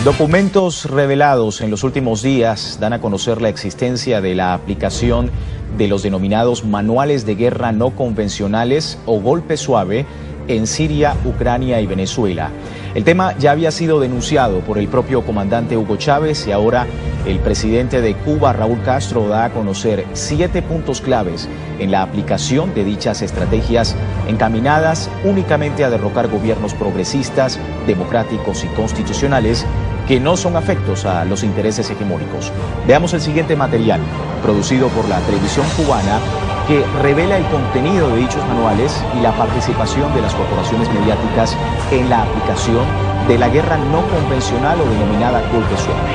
Documentos revelados en los últimos días dan a conocer la existencia de la aplicación de los denominados manuales de guerra no convencionales o golpe suave en Siria, Ucrania y Venezuela. El tema ya había sido denunciado por el propio comandante Hugo Chávez y ahora el presidente de Cuba, Raúl Castro, da a conocer 7 puntos claves en la aplicación de dichas estrategias encaminadas únicamente a derrocar gobiernos progresistas, democráticos y constitucionales que no son afectos a los intereses hegemónicos. Veamos el siguiente material, producido por la televisión cubana, que revela el contenido de dichos manuales y la participación de las corporaciones mediáticas en la aplicación de la guerra no convencional o denominada golpe suave.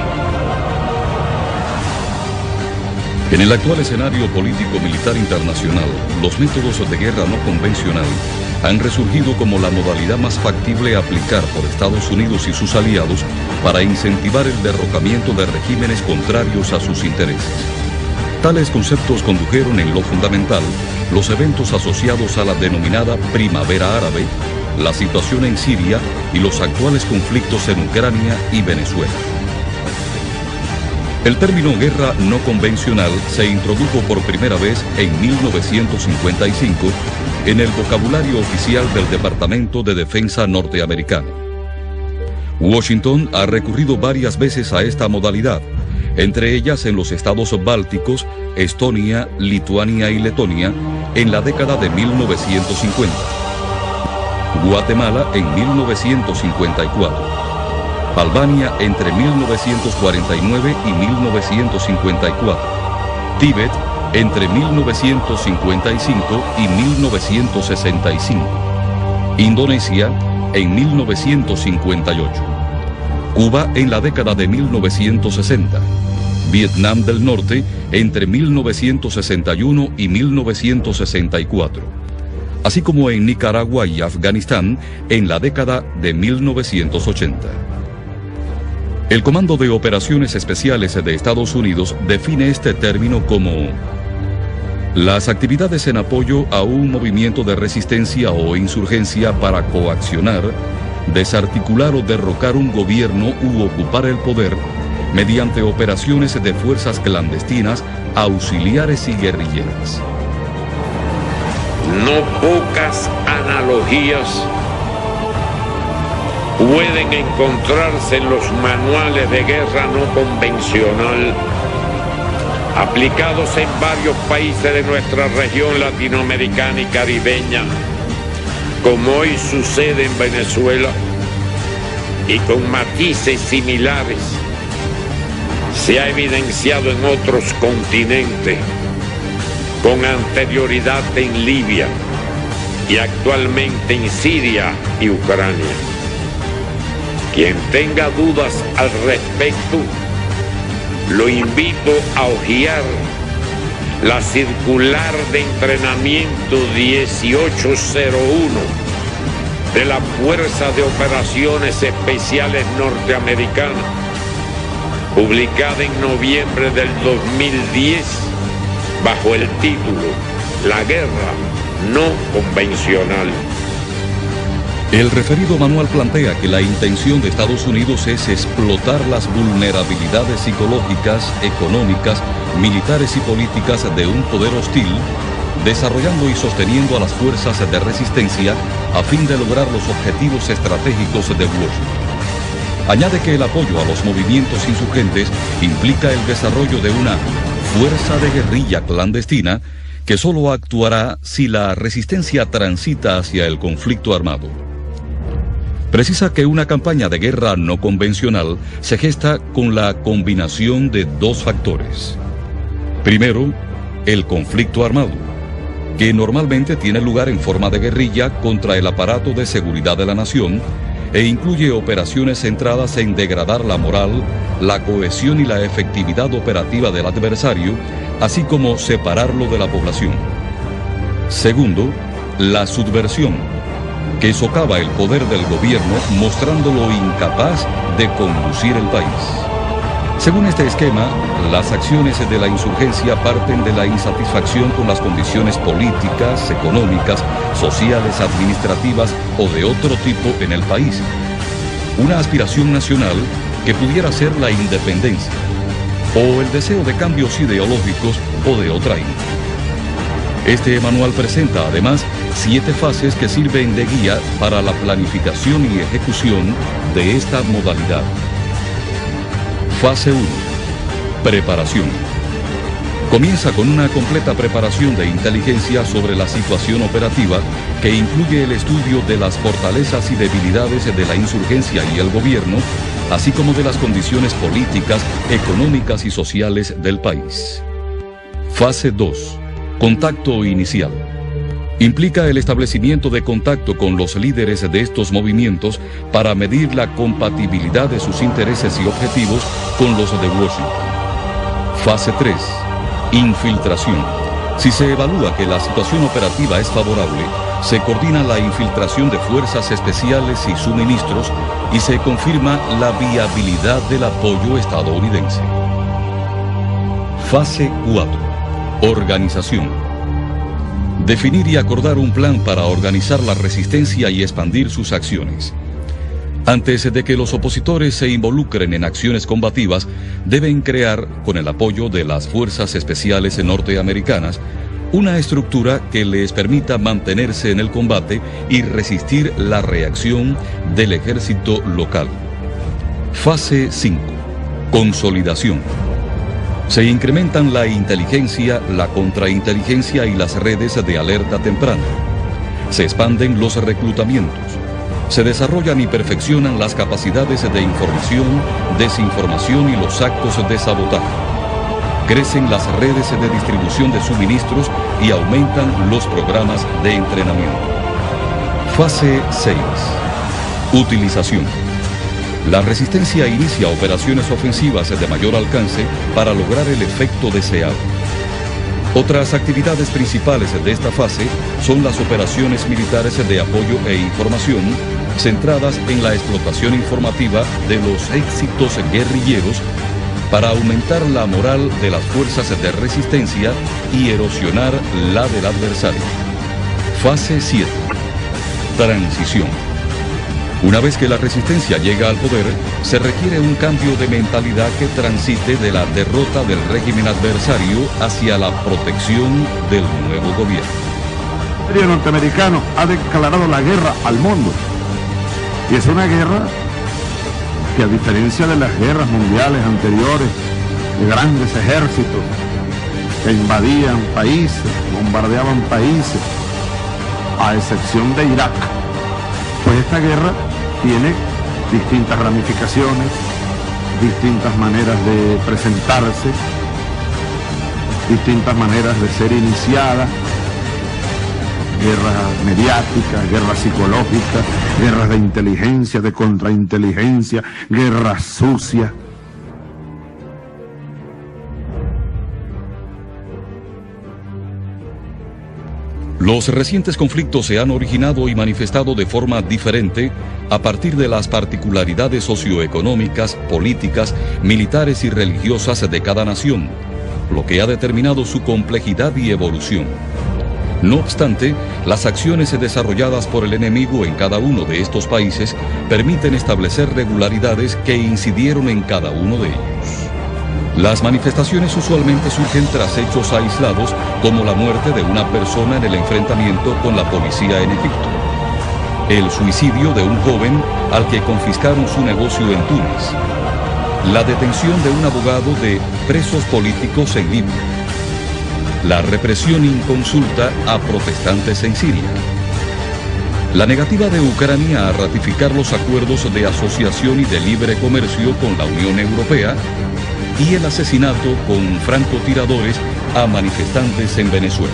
En el actual escenario político-militar internacional, los métodos de guerra no convencional han resurgido como la modalidad más factible a aplicar por Estados Unidos y sus aliados para incentivar el derrocamiento de regímenes contrarios a sus intereses. Tales conceptos condujeron en lo fundamental los eventos asociados a la denominada Primavera Árabe, la situación en Siria y los actuales conflictos en Ucrania y Venezuela. El término guerra no convencional se introdujo por primera vez en 1955 en el vocabulario oficial del Departamento de Defensa norteamericano. Washington ha recurrido varias veces a esta modalidad, entre ellas en los estados bálticos, Estonia, Lituania y Letonia, en la década de 1950. Guatemala en 1954. Albania entre 1949 y 1954. Tíbet entre 1955 y 1965. Indonesia en 1958. Cuba en la década de 1960. Vietnam del Norte entre 1961 y 1964, así como en Nicaragua y Afganistán en la década de 1980. El Comando de Operaciones Especiales de Estados Unidos define este término como las actividades en apoyo a un movimiento de resistencia o insurgencia para coaccionar, desarticular o derrocar un gobierno u ocupar el poder mediante operaciones de fuerzas clandestinas, auxiliares y guerrilleras. No pocas analogías pueden encontrarse en los manuales de guerra no convencional aplicados en varios países de nuestra región latinoamericana y caribeña, como hoy sucede en Venezuela, y con matices similares se ha evidenciado en otros continentes, con anterioridad en Libia y actualmente en Siria y Ucrania. Quien tenga dudas al respecto, lo invito a hojear la circular de entrenamiento 1801 de la Fuerza de Operaciones Especiales Norteamericana, publicada en noviembre del 2010 bajo el título La Guerra No Convencional. El referido manual plantea que la intención de Estados Unidos es explotar las vulnerabilidades psicológicas, económicas, militares y políticas de un poder hostil, desarrollando y sosteniendo a las fuerzas de resistencia a fin de lograr los objetivos estratégicos de Washington. Añade que el apoyo a los movimientos insurgentes implica el desarrollo de una fuerza de guerrilla clandestina que solo actuará si la resistencia transita hacia el conflicto armado. Precisa que una campaña de guerra no convencional se gesta con la combinación de dos factores. Primero, el conflicto armado, que normalmente tiene lugar en forma de guerrilla contra el aparato de seguridad de la nación e incluye operaciones centradas en degradar la moral, la cohesión y la efectividad operativa del adversario, así como separarlo de la población. Segundo, la subversión, que socava el poder del gobierno mostrándolo incapaz de conducir el país. Según este esquema, las acciones de la insurgencia parten de la insatisfacción con las condiciones políticas, económicas, sociales, administrativas o de otro tipo en el país. Una aspiración nacional que pudiera ser la independencia, o el deseo de cambios ideológicos o de otra índole. Este manual presenta además 7 fases que sirven de guía para la planificación y ejecución de esta modalidad. Fase 1. Preparación. Comienza con una completa preparación de inteligencia sobre la situación operativa que incluye el estudio de las fortalezas y debilidades de la insurgencia y el gobierno, así como de las condiciones políticas, económicas y sociales del país. Fase 2. Contacto inicial. Implica el establecimiento de contacto con los líderes de estos movimientos para medir la compatibilidad de sus intereses y objetivos con los de Washington. Fase 3. Infiltración. Si se evalúa que la situación operativa es favorable, se coordina la infiltración de fuerzas especiales y suministros y se confirma la viabilidad del apoyo estadounidense. Fase 4. Organización. Definir y acordar un plan para organizar la resistencia y expandir sus acciones. Antes de que los opositores se involucren en acciones combativas, deben crear, con el apoyo de las fuerzas especiales norteamericanas, una estructura que les permita mantenerse en el combate y resistir la reacción del ejército local. Fase 5. Consolidación. Se incrementan la inteligencia, la contrainteligencia y las redes de alerta temprana. Se expanden los reclutamientos. Se desarrollan y perfeccionan las capacidades de información, desinformación y los actos de sabotaje. Crecen las redes de distribución de suministros y aumentan los programas de entrenamiento. Fase 6. Utilización. La resistencia inicia operaciones ofensivas de mayor alcance para lograr el efecto deseado. Otras actividades principales de esta fase son las operaciones militares de apoyo e información, centradas en la explotación informativa de los éxitos guerrilleros para aumentar la moral de las fuerzas de resistencia y erosionar la del adversario. Fase 7. Transición. Una vez que la resistencia llega al poder, se requiere un cambio de mentalidad que transite de la derrota del régimen adversario hacia la protección del nuevo gobierno. El imperio norteamericano ha declarado la guerra al mundo. Y es una guerra que, a diferencia de las guerras mundiales anteriores, de grandes ejércitos que invadían países, bombardeaban países, a excepción de Irak, pues esta guerra tiene distintas ramificaciones, distintas maneras de presentarse, distintas maneras de ser iniciada. Guerra mediática, guerra psicológica, guerras de inteligencia, de contrainteligencia, guerra sucia. Los recientes conflictos se han originado y manifestado de forma diferente a partir de las particularidades socioeconómicas, políticas, militares y religiosas de cada nación, lo que ha determinado su complejidad y evolución. No obstante, las acciones desarrolladas por el enemigo en cada uno de estos países permiten establecer regularidades que incidieron en cada uno de ellos. Las manifestaciones usualmente surgen tras hechos aislados, como la muerte de una persona en el enfrentamiento con la policía en Egipto, el suicidio de un joven al que confiscaron su negocio en Túnez, la detención de un abogado de presos políticos en Libia, la represión inconsulta a protestantes en Siria, la negativa de Ucrania a ratificar los acuerdos de asociación y de libre comercio con la Unión Europea y el asesinato con francotiradores a manifestantes en Venezuela.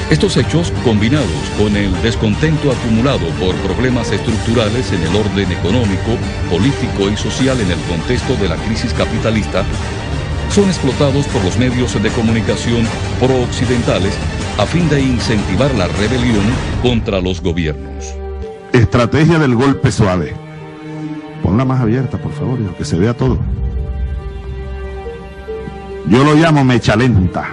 Estos hechos, combinados con el descontento acumulado por problemas estructurales en el orden económico, político y social en el contexto de la crisis capitalista, son explotados por los medios de comunicación pro-occidentales a fin de incentivar la rebelión contra los gobiernos. Estrategia del golpe suave. Ponla más abierta, por favor, que se vea todo. Yo lo llamo mecha lenta.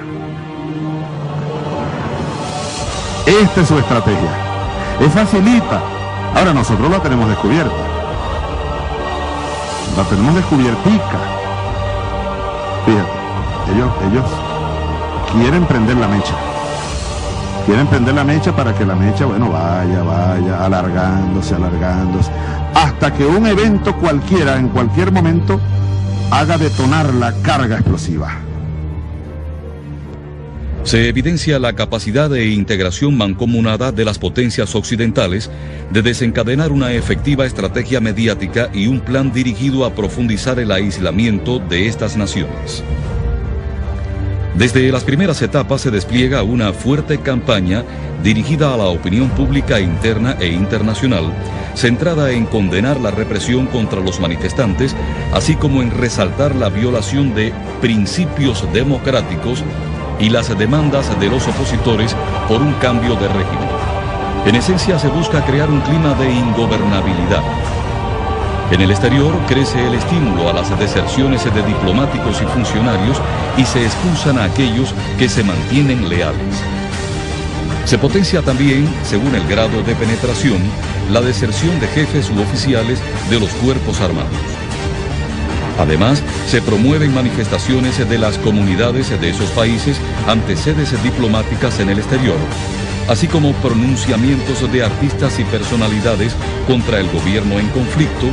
Esta es su estrategia. Es facilita. Ahora nosotros la tenemos descubierta. La tenemos descubiertica. Fíjate, ellos quieren prender la mecha. Quieren prender la mecha para que la mecha, bueno, vaya, alargándose, hasta que un evento cualquiera, en cualquier momento, haga detonar la carga explosiva. Se evidencia la capacidad de integración mancomunada de las potencias occidentales de desencadenar una efectiva estrategia mediática y un plan dirigido a profundizar el aislamiento de estas naciones. Desde las primeras etapas se despliega una fuerte campaña dirigida a la opinión pública interna e internacional, centrada en condenar la represión contra los manifestantes, así como en resaltar la violación de principios democráticos y las demandas de los opositores por un cambio de régimen. En esencia se busca crear un clima de ingobernabilidad. En el exterior crece el estímulo a las deserciones de diplomáticos y funcionarios y se expulsan a aquellos que se mantienen leales. Se potencia también, según el grado de penetración, la deserción de jefes u oficiales de los cuerpos armados. Además, se promueven manifestaciones de las comunidades de esos países ante sedes diplomáticas en el exterior, así como pronunciamientos de artistas y personalidades contra el gobierno en conflicto,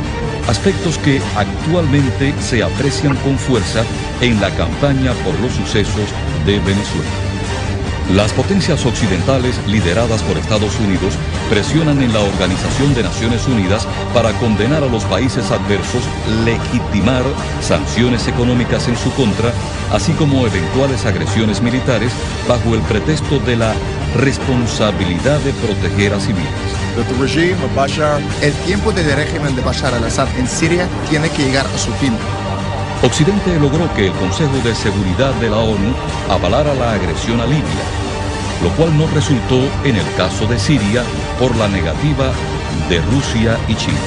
aspectos que actualmente se aprecian con fuerza en la campaña por los sucesos de Venezuela. Las potencias occidentales, lideradas por Estados Unidos, presionan en la Organización de Naciones Unidas para condenar a los países adversos, legitimar sanciones económicas en su contra, así como eventuales agresiones militares bajo el pretexto de la responsabilidad de proteger a civiles. El tiempo del régimen de Bashar al-Assad en Siria tiene que llegar a su fin. Occidente logró que el Consejo de Seguridad de la ONU avalara la agresión a Libia, lo cual no resultó en el caso de Siria por la negativa de Rusia y China.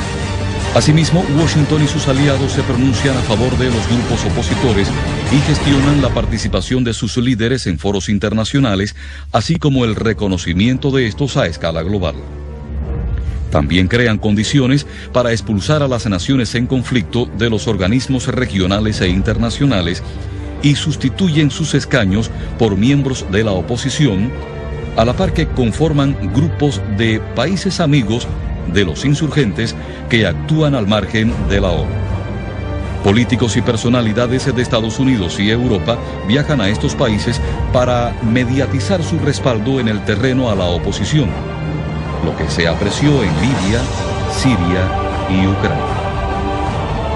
Asimismo, Washington y sus aliados se pronuncian a favor de los grupos opositores y gestionan la participación de sus líderes en foros internacionales, así como el reconocimiento de estos a escala global. También crean condiciones para expulsar a las naciones en conflicto de los organismos regionales e internacionales y sustituyen sus escaños por miembros de la oposición, a la par que conforman grupos de países amigos de los insurgentes que actúan al margen de la ONU. Políticos y personalidades de Estados Unidos y Europa viajan a estos países para mediatizar su respaldo en el terreno a la oposición, lo que se apreció en Libia, Siria y Ucrania.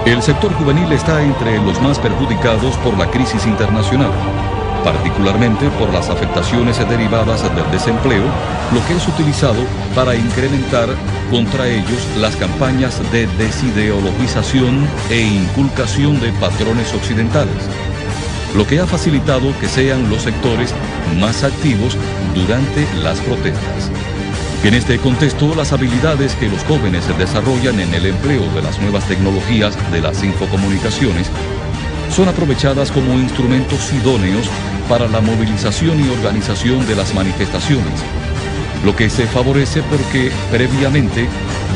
El sector juvenil está entre los más perjudicados por la crisis internacional, particularmente por las afectaciones derivadas del desempleo, lo que es utilizado para incrementar contra ellos las campañas de desideologización e inculcación de patrones occidentales, lo que ha facilitado que sean los sectores más activos durante las protestas. En este contexto, las habilidades que los jóvenes desarrollan en el empleo de las nuevas tecnologías de las infocomunicaciones son aprovechadas como instrumentos idóneos para la movilización y organización de las manifestaciones, lo que se favorece porque previamente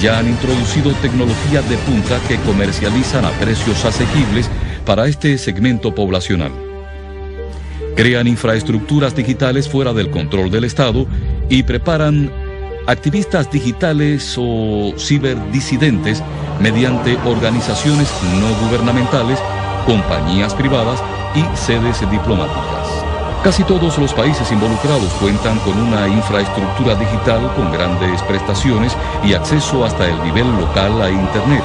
ya han introducido tecnología de punta que comercializan a precios asequibles para este segmento poblacional. Crean infraestructuras digitales fuera del control del Estado y preparan activistas digitales o ciberdisidentes mediante organizaciones no gubernamentales, compañías privadas y sedes diplomáticas. Casi todos los países involucrados cuentan con una infraestructura digital con grandes prestaciones y acceso hasta el nivel local a Internet,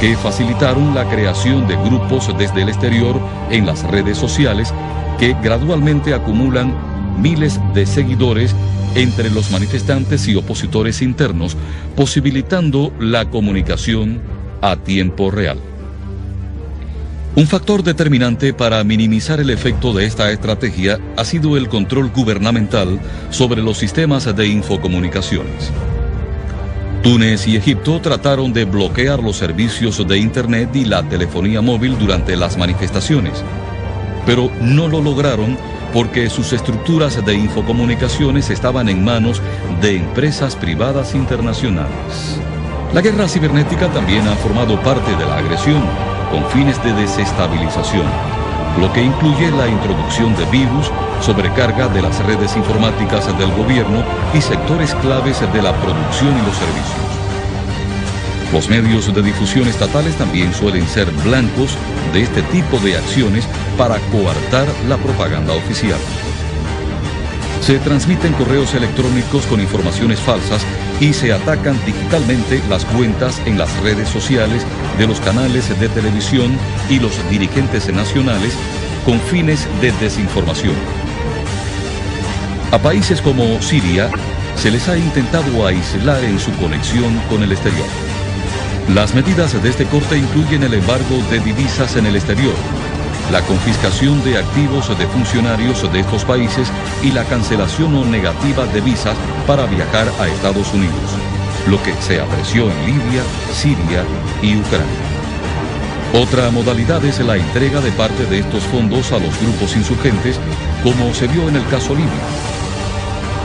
que facilitaron la creación de grupos desde el exterior en las redes sociales que gradualmente acumulan miles de seguidores entre los manifestantes y opositores internos, posibilitando la comunicación a tiempo real. Un factor determinante para minimizar el efecto de esta estrategia ha sido el control gubernamental sobre los sistemas de infocomunicaciones. Túnez y Egipto trataron de bloquear los servicios de Internet y la telefonía móvil durante las manifestaciones, pero no lo lograron porque sus estructuras de infocomunicaciones estaban en manos de empresas privadas internacionales. La guerra cibernética también ha formado parte de la agresión con fines de desestabilización, lo que incluye la introducción de virus, sobrecarga de las redes informáticas del gobierno y sectores claves de la producción y los servicios. Los medios de difusión estatales también suelen ser blancos de este tipo de acciones para coartar la propaganda oficial. Se transmiten correos electrónicos con informaciones falsas y se atacan digitalmente las cuentas en las redes sociales de los canales de televisión y los dirigentes nacionales con fines de desinformación. A países como Siria se les ha intentado aislar en su conexión con el exterior. Las medidas de este corte incluyen el embargo de divisas en el exterior, la confiscación de activos de funcionarios de estos países y la cancelación o negativa de visas para viajar a Estados Unidos, lo que se apreció en Libia, Siria y Ucrania. Otra modalidad es la entrega de parte de estos fondos a los grupos insurgentes, como se vio en el caso Libia.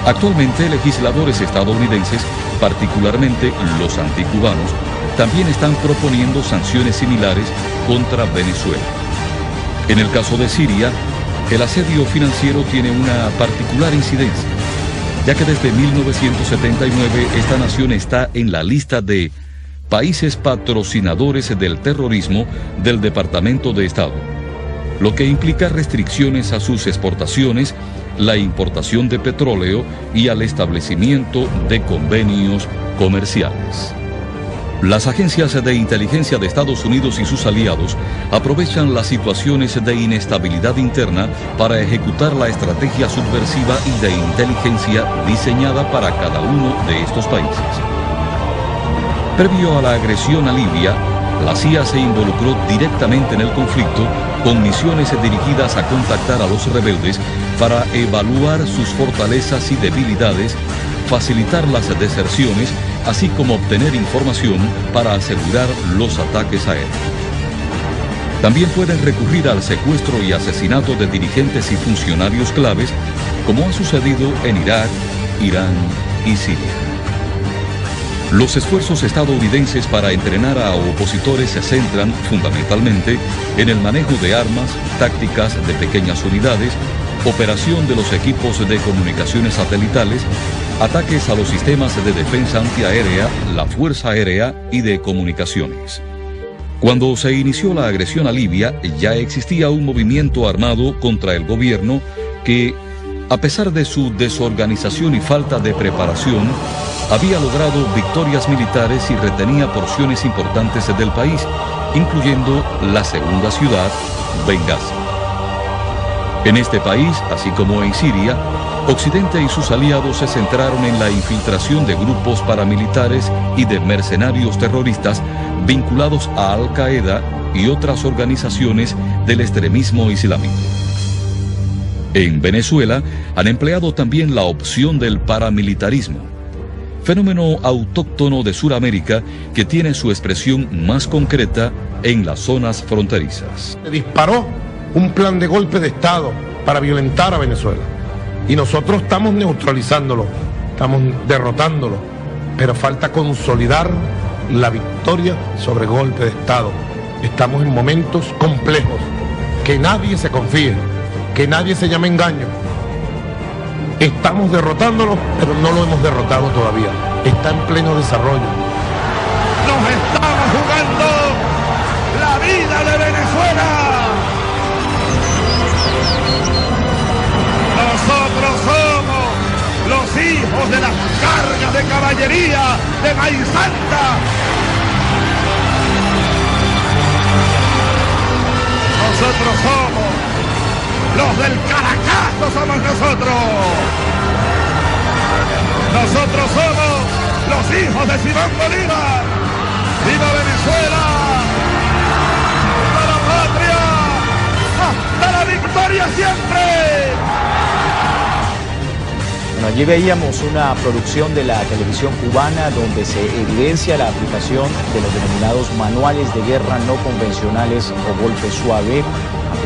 Actualmente, legisladores estadounidenses, particularmente los anticubanos, también están proponiendo sanciones similares contra Venezuela. En el caso de Siria, el asedio financiero tiene una particular incidencia, ya que desde 1979 esta nación está en la lista de países patrocinadores del terrorismo del Departamento de Estado, lo que implica restricciones a sus exportaciones, la importación de petróleo y al establecimiento de convenios comerciales. Las agencias de inteligencia de Estados Unidos y sus aliados aprovechan las situaciones de inestabilidad interna para ejecutar la estrategia subversiva y de inteligencia diseñada para cada uno de estos países. Previo a la agresión a Libia, la CIA se involucró directamente en el conflicto con misiones dirigidas a contactar a los rebeldes para evaluar sus fortalezas y debilidades, facilitar las deserciones, así como obtener información para asegurar los ataques aéreos. También pueden recurrir al secuestro y asesinato de dirigentes y funcionarios claves, como ha sucedido en Irak, Irán y Siria. Los esfuerzos estadounidenses para entrenar a opositores se centran fundamentalmente en el manejo de armas, tácticas de pequeñas unidades, operación de los equipos de comunicaciones satelitales, ataques a los sistemas de defensa antiaérea, la Fuerza Aérea y de comunicaciones. Cuando se inició la agresión a Libia, ya existía un movimiento armado contra el gobierno que, a pesar de su desorganización y falta de preparación, había logrado victorias militares y retenía porciones importantes del país, incluyendo la segunda ciudad, Benghazi. En este país, así como en Siria, Occidente y sus aliados se centraron en la infiltración de grupos paramilitares y de mercenarios terroristas vinculados a Al-Qaeda y otras organizaciones del extremismo islámico. En Venezuela han empleado también la opción del paramilitarismo, fenómeno autóctono de Sudamérica que tiene su expresión más concreta en las zonas fronterizas. Se disparó un plan de golpe de Estado para violentar a Venezuela. Y nosotros estamos neutralizándolo, estamos derrotándolo, pero falta consolidar la victoria sobre golpe de Estado. Estamos en momentos complejos, que nadie se confíe, que nadie se llame engaño. Estamos derrotándolo, pero no lo hemos derrotado todavía. Está en pleno desarrollo. Nos estamos jugando la vida de Venezuela. Nosotros somos los hijos de las cargas de caballería de Maíz Santa. Nosotros somos los del Caracazo, somos nosotros. Nosotros somos los hijos de Simón Bolívar. ¡Viva Venezuela! ¡Viva la patria! ¡Hasta la victoria siempre! Bueno, allí veíamos una producción de la televisión cubana donde se evidencia la aplicación de los denominados manuales de guerra no convencionales o golpe suave,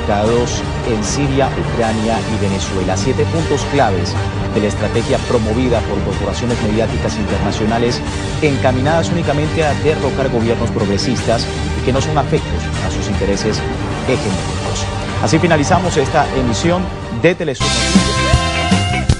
ubicados en Siria, Ucrania y Venezuela. 7 puntos claves de la estrategia promovida por corporaciones mediáticas internacionales encaminadas únicamente a derrocar gobiernos progresistas y que no son afectos a sus intereses hegemónicos. Así finalizamos esta emisión de Telesur Noticias.